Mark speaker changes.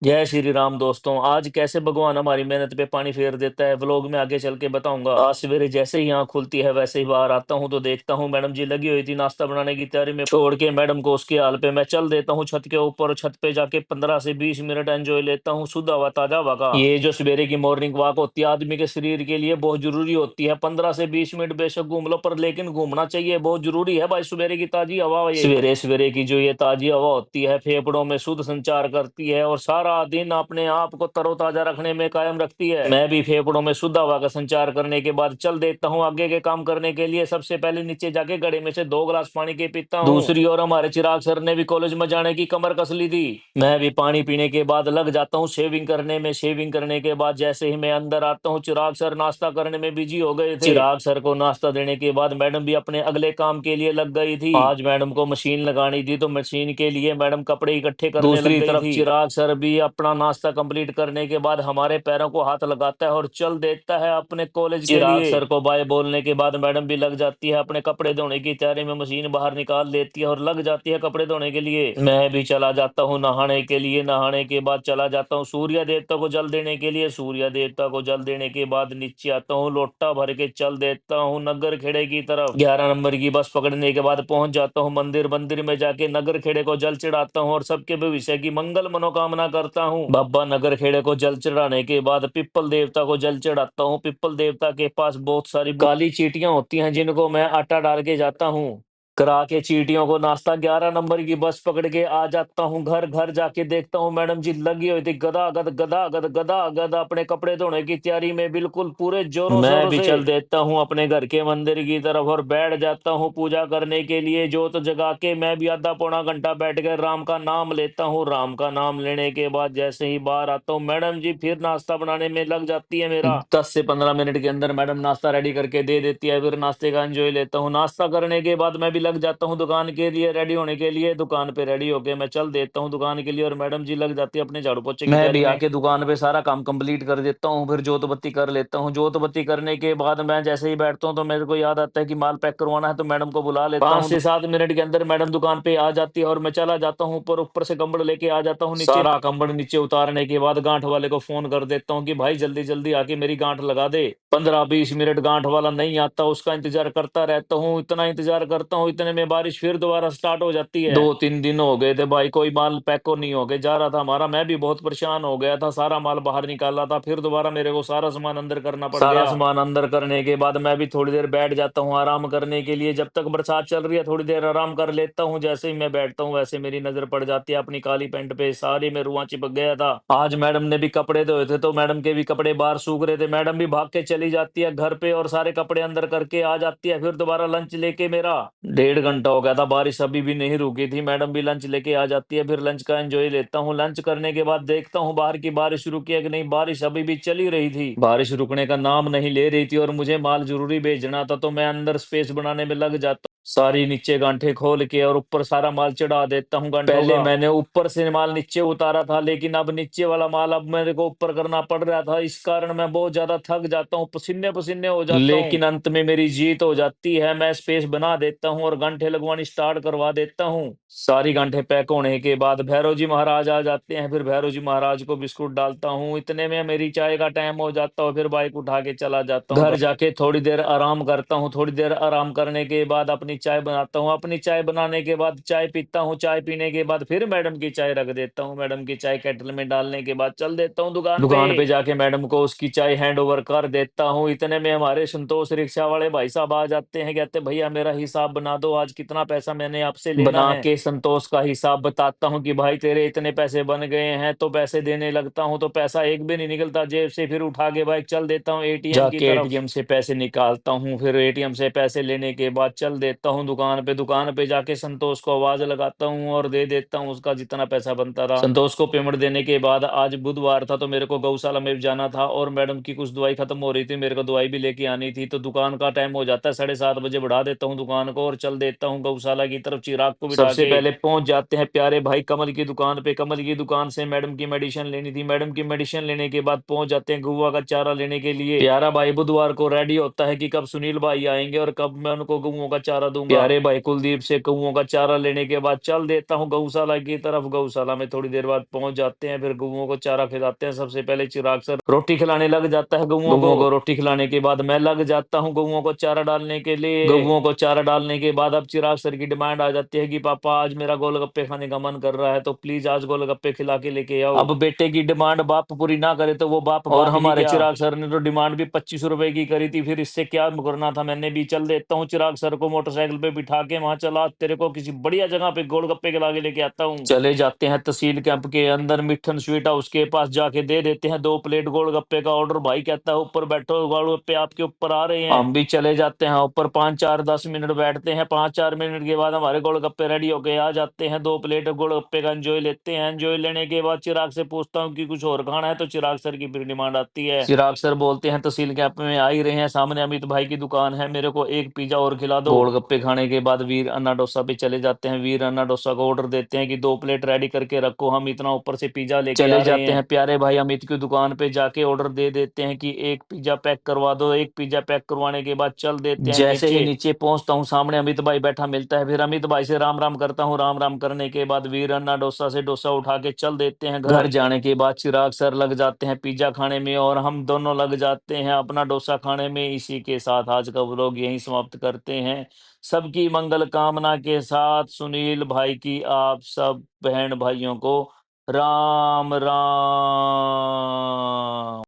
Speaker 1: जय श्री राम दोस्तों। आज कैसे भगवान हमारी मेहनत पे पानी फेर देता है व्लॉग में आगे चल के बताऊंगा। आज सवेरे जैसे ही आँख खुलती है वैसे ही बाहर आता हूँ तो देखता हूँ मैडम जी लगी हुई थी नाश्ता बनाने की तैयारी में। छोड़ के मैडम को उसके हाल पे मैं चल देता हूँ छत के ऊपर। छत पे जाके 15 से 20 मिनट एंजॉय लेता हूँ शुद्ध हवा ताजा हवा का। ये जो सवेरे की मॉर्निंग वॉक होती है आदमी के शरीर के लिए बहुत जरूरी होती है। 15 से 20 मिनट बेशक घूम लो पर लेकिन घूमना चाहिए, बहुत जरूरी है भाई। सवेरे की ताजी हवा, ये सवेरे सवेरे की जो ये ताजी हवा होती है फेफड़ों में शुद्ध संचार करती है और सारा दिन अपने आप को तरोताजा रखने में कायम रखती है। मैं भी फेफड़ों में शुद्ध हवा का संचार करने के बाद चल देता हूँ आगे के काम करने के लिए। सबसे पहले नीचे जाके घड़े में से 2 गिलास पानी के पीता हूँ। दूसरी ओर हमारे चिराग सर ने भी कॉलेज में जाने की कमर कस ली थी। मैं भी पानी पीने के बाद लग जाता हूँ शेविंग करने में। शेविंग करने के बाद जैसे ही मैं अंदर आता हूँ चिराग सर नाश्ता करने में बिजी हो गए थे। चिराग सर को नाश्ता देने के बाद मैडम भी अपने अगले काम के लिए लग गई थी। आज मैडम को मशीन लगानी थी तो मशीन के लिए मैडम कपड़े इकट्ठे करने लग गई थी। दूसरी तरफ चिराग सर भी अपना नाश्ता कंप्लीट करने के बाद हमारे पैरों को हाथ लगाता है और चल देता है अपने कॉलेज के लिए। चिराग सर को बाय बोलने के बाद मैडम भी लग जाती है अपने कपड़े धोने की तैयारी में। मशीन बाहर निकाल लेती है और लग जाती है कपड़े धोने के लिए। मैं भी चला जाता हूँ नहाने के लिए। नहाने के बाद चला जाता हूँ सूर्य देवता को जल देने के लिए। सूर्य देवता को जल देने के बाद नीचे आता हूँ, लोटा भर के चल देता हूँ नगर खेड़े की तरफ। 11 नंबर की बस पकड़ने के बाद पहुंच जाता हूँ मंदिर। मंदिर में जाके नगर खेड़े को जल चढ़ाता हूँ और सबके भविष्य की मंगल मनोकामना करता हूँ। बाबा नगर खेड़े को जल चढ़ाने के बाद पिप्पल देवता को जल चढ़ाता हूँ। पिप्पल देवता के पास बहुत सारी काली चींटियां होती हैं जिनको मैं आटा डाल के जाता हूँ। करा के चींटियों को नाश्ता 11 नंबर की बस पकड़ के आ जाता हूँ। घर घर जाके देखता हूँ मैडम जी लगी हुई थी गदागद गदागद गदागद अपने कपड़े धोने की तैयारी में बिल्कुल पूरे जोरों शोरों से। मैं भी चल देता हूँ अपने घर के मंदिर की तरफ और बैठ जाता हूँ पूजा करने के लिए। जोत जगा के मैं भी आधा पौना घंटा बैठ कर राम का नाम लेता हूँ। राम का नाम लेने के बाद जैसे ही बाहर आता हूँ मैडम जी फिर नाश्ता बनाने में लग जाती है। मेरा 10 से 15 मिनट के अंदर मैडम नाश्ता रेडी करके दे देती है। फिर नाश्ते का एंजॉय लेता हूँ। नाश्ता करने के बाद मैं भी लग जाता हूँ दुकान के लिए रेडी होने के लिए। दुकान पे रेडी होके मैं चल देता हूँ दुकान के लिए और मैडम जी लग जाती है अपने झाड़ू पोछे की तैयारी में। मैं भी आके दुकान पे सारा काम कंप्लीट कर देता हूँ। फिर जोत बत्ती कर लेता हूँ। जोत बत्ती करने के बाद मैं जैसे ही बैठता हूँ तो मेरे को याद आता है कि माल पैक करवाना है तो मैडम को बुला लेता हूँ। 5 से 7 मिनट के अंदर मैडम दुकान पे आ जाती है और मैं चला जाता हूँ ऊपर। ऊपर से कंबल लेके आ जाता हूँ नीचे। सारा कंबल नीचे उतारने के बाद गांठ वाले को फोन कर देता हूँ कि भाई जल्दी जल्दी आके मेरी गांठ लगा दे। 15-20 मिनट गांठ वाला नहीं आता, उसका इंतजार करता रहता हूँ। इतना इंतजार करता हूँ इतने में बारिश फिर दोबारा स्टार्ट हो जाती है। 2-3 दिन हो गए थे भाई कोई माल पैक को नहीं होके जा रहा था हमारा। मैं भी बहुत परेशान हो गया था। सारा माल बाहर निकाला था फिर दोबारा मेरे को सारा सामान अंदर करना पड़ गया। सारा सामान अंदर करने के बाद मैं भी थोड़ी देर बैठ जाता हूँ आराम करने के लिए। जब तक बरसात चल रही है थोड़ी देर आराम कर लेता हूँ। जैसे ही मैं बैठता हूँ वैसे मेरी नजर पड़ जाती है अपनी काली पैंट पे। सारी में रुआं चिपक गया था। आज मैडम ने भी कपड़े धोए थे तो मैडम के भी कपड़े बाहर सूख रहे थे। मैडम भी भाग के चली जाती है घर पे और सारे कपड़े अंदर करके आ जाती है। फिर दोबारा लंच लेके मेरा 1.5 घंटा हो गया था, बारिश अभी भी नहीं रुकी थी। मैडम भी लंच लेके आ जाती है। फिर लंच का एंजॉय लेता हूँ। लंच करने के बाद देखता हूँ बाहर की बारिश रुकी है कि नहीं। बारिश अभी भी चली रही थी, बारिश रुकने का नाम नहीं ले रही थी और मुझे माल जरूरी भेजना था तो मैं अंदर स्पेस बनाने में लग जाता हूँ। सारी नीचे गांठे खोल के और ऊपर सारा माल चढ़ा देता हूँ गांठों पहले का। मैंने ऊपर से माल नीचे उतारा था लेकिन अब नीचे वाला माल अब मेरे को ऊपर करना पड़ रहा था। इस कारण मैं बहुत ज्यादा थक जाता हूँ, पसीने पसीने हो जाता हूँ। लेकिन अंत में मेरी जीत हो जाती है। मैं स्पेस बना देता हूँ और गांठे लगवानी स्टार्ट करवा देता हूँ। सारी गांठे पैक होने के बाद भैरव जी महाराज आ जाते हैं। फिर भैरव जी महाराज को बिस्कुट डालता हूँ। इतने में मेरी चाय का टाइम हो जाता है। फिर बाइक उठा के चला जाता हूँ घर जाके थोड़ी देर आराम करता हूँ। थोड़ी देर आराम करने के बाद अपनी चाय बनाता हूँ। अपनी चाय बनाने के बाद चाय पीता हूँ। चाय पीने के बाद फिर मैडम की चाय रख देता हूँ। मैडम की चाय केटल में डालने के बाद चल देता हूँ दुकान पे जाके मैडम को उसकी चाय हैंड ओवर कर देता हूँ। इतने में हमारे संतोष रिक्शा वाले भाई साहब आ जाते हैं। कहते भैया मेरा हिसाब बना दो, आज कितना पैसा मैंने आपसे लेना बना है। के संतोष का हिसाब बताता हूँ कि भाई तेरे इतने पैसे बन गए हैं तो पैसे देने लगता हूँ तो पैसा एक भी नहीं निकलता जेब से। फिर उठा के बाइक चल देता हूँ एटीएम की तरफ। जाके एटीएम से पैसे निकालता हूँ। फिर एटीएम से पैसे लेने के बाद चल देता हूँ दुकान पे। दुकान पे जाके संतोष को आवाज लगाता हूँ और दे देता हूँ उसका जितना पैसा बनता था। संतोष को पेमेंट देने के बाद आज बुधवार था तो मेरे को गौशाला में भी जाना था और मैडम की कुछ दवाई खत्म हो रही थी, मेरे को दवाई भी लेके आनी थी। तो दुकान का टाइम हो जाता है 7:30 बजे, बढ़ा देता हूँ दुकान को और चल देता हूँ गौशाला की तरफ। चिराग को बिठा सबसे पहले पहुंच जाते हैं प्यारे भाई कमल की दुकान पे। कमल की दुकान से मैडम की मेडिसिन लेनी थी। मैडम की मेडिसिन लेने के बाद पहुंच जाते हैं गुआ का चारा लेने के लिए। प्यारा भाई बुधवार को रेडी होता है कि कब सुनील भाई आएंगे और कब मैं उनको गुओं का चारा दूंगा। प्यारे भाई कुलदीप से गऊओं का चारा लेने के बाद चल देता हूँ गौशाला की तरफ। गौशाला में थोड़ी देर बाद पहुंच जाते हैं, फिर गऊओं को चारा खिलाते हैं। सबसे पहले चिराग सर रोटी खिलाने लग जाता है गऊओं को। रोटी खिलाने के बाद मैं लग जाता हूँ गऊओं को चारा डालने के लिए। गऊओं को चारा डालने के बाद अब चिराग सर की डिमांड आ जाती है कि पापा आज मेरा गोलगप्पे खाने का मन कर रहा है, तो प्लीज आज गोलगप्पे खिला के लेके आओ। अब बेटे की डिमांड बाप पूरी ना करे तो वो बाप और हमारे चिराग सर ने तो डिमांड भी 25 रुपए की करी थी, फिर इससे क्या करना था, मैंने भी चल देता हूँ चिराग सर को मोटरसाइकिल पे बिठा के, वहां चला तेरे को किसी बढ़िया जगह पे गोलगप्पे खिला के लेके आता हूँ। चले जाते हैं तहसील कैंप के अंदर, मिठन स्वीट हाउस के पास जाके दे देते हैं 2 प्लेट गोलगप्पे का ऑर्डर। भाई कहता है ऊपर बैठो, गोलगप्पे आपके ऊपर आ रहे हैं। हम भी चले जाते हैं ऊपर, 5-4-10 मिनट बैठते हैं। 5-4 मिनट के बाद हमारे गोलगप्पे रेडी होके आ जाते हैं। 2 प्लेट गोलगप्पे का एंजॉय लेते हैं। एंजॉय लेने के बाद चिराग से पूछता हूँ कि कुछ और खाना है, तो चिराग सर की फिर डिमांड आती है। चिराग सर बोलते हैं तहसील कैंप में आ ही रहे हैं, सामने अमित भाई की दुकान है, मेरे को एक पिज्जा और खिला दो। गोलगप्पे खाने के बाद वीर अन्ना डोसा पे चले जाते हैं। वीर अन्ना डोसा को ऑर्डर देते हैं कि 2 प्लेट रेडी करके रखो, हम इतना ऊपर से पिज्जा लेके चले जाते हैं। प्यारे भाई अमित की दुकान पे जाके ऑर्डर दे देते हैं कि एक पिज्जा पैक करवा दो। एक पिज्जा पैक करवाने के बाद चल देते हैं जैसे ही नीचे पहुंचता हूँ, सामने अमित भाई बैठा मिलता है। फिर अमित भाई से राम राम करता हूँ। राम राम करने के बाद वीर अन्ना डोसा से डोसा उठा के चल देते हैं घर। जाने के बाद चिराग सर लग जाते हैं पिज्जा खाने में और हम दोनों लग जाते हैं अपना डोसा खाने में। इसी के साथ आज का व्लॉग यहीं समाप्त करते हैं। सबकी मंगल कामना के साथ सुनील भाई की आप सब बहन भाइयों को राम राम।